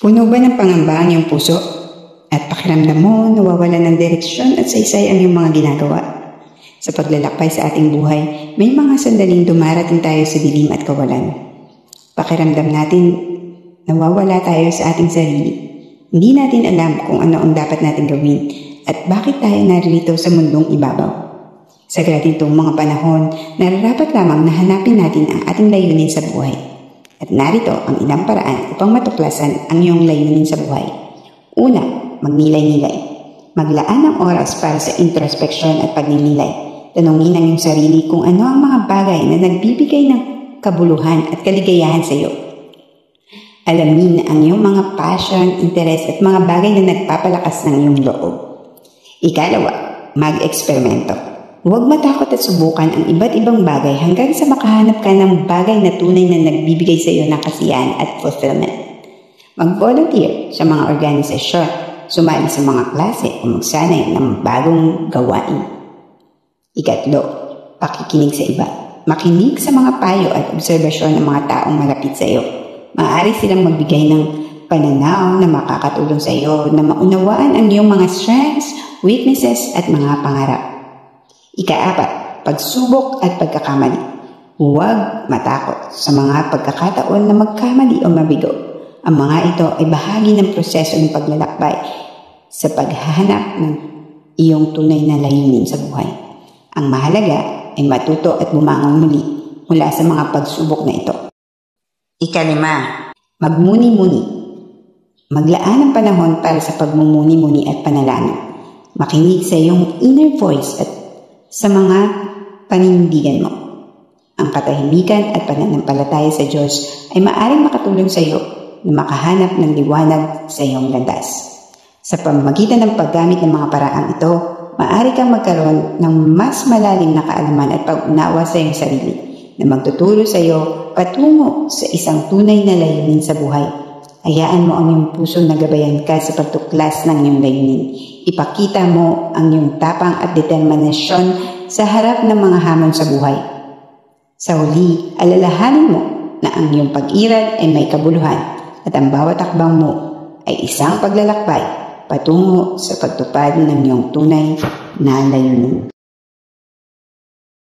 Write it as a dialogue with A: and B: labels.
A: Puno ba ng pangamba ang iyong puso? At pakiramdam mo nawawala ng direksyon at saysay ang iyong mga ginagawa? Sa paglalakbay sa ating buhay, may mga sandaling dumarating tayo sa dilim at kawalan. Pakiramdam natin nawawala tayo sa ating sarili. Hindi natin alam kung ano ang dapat natin gawin at bakit tayo naririto sa mundong ibabaw. Sa ganitong mga panahon, nararapat lamang na hanapin natin ang ating layunin sa buhay. At narito ang ilang paraan upang matuklasan ang iyong layunin sa buhay. Una, magnilay-nilay. Maglaan ng oras para sa introspeksyon at pagninilay. Tanungin ang iyong sarili kung ano ang mga bagay na nagbibigay ng kabuluhan at kaligayahan sa iyo. Alamin ang iyong mga passion, interes at mga bagay na nagpapalakas ng iyong loob. Ikalawa, mag-eksperimento. Huwag matakot at subukan ang iba't ibang bagay hanggang sa makahanap ka ng bagay na tunay na nagbibigay sa iyo ng kasiyahan at fulfillment. Mag-volunteer sa mga organisasyon, sumali sa mga klase o magsanay ng bagong gawain. Ikatlo, pakikinig sa iba. Makinig sa mga payo at obserbasyon ng mga taong malapit sa iyo. Maaari silang magbigay ng pananaw na makakatulong sa iyo na maunawaan ang iyong mga strengths, weaknesses at mga pangarap. Ika-4, pagsubok at pagkakamali. Huwag matakot sa mga pagkakataon na magkamali o mabigo. Ang mga ito ay bahagi ng proseso ng paglalakbay sa paghahanap ng iyong tunay na layunin sa buhay. Ang mahalaga ay matuto at bumangon muli mula sa mga pagsubok na ito. Ika-5, magmuni-muni. Maglaan ng panahon para sa pagmumuni-muni at panalangin. Makinig sa iyong inner voice at sa mga paninindigan mo. Ang katahimikan at pananampalataya sa Diyos ay maaaring makatulong sa iyo na makahanap ng liwanag sa iyong landas. Sa pamamagitan ng paggamit ng mga paraang ito, maaari kang magkaroon ng mas malalim na kaalaman at pag-unawa sa iyong sarili na magtuturo sa iyo patungo sa isang tunay na layunin sa buhay. Hayaan mo ang iyong puso na gabayan ka sa pagtuklas ng iyong layunin. Ipakita mo ang iyong tapang at determinasyon sa harap ng mga hamon sa buhay. Sa huli, alalahanin mo na ang iyong pag-iral ay may kabuluhan at ang bawat akbang mo ay isang paglalakbay patungo sa pagtupad ng iyong tunay na layunin.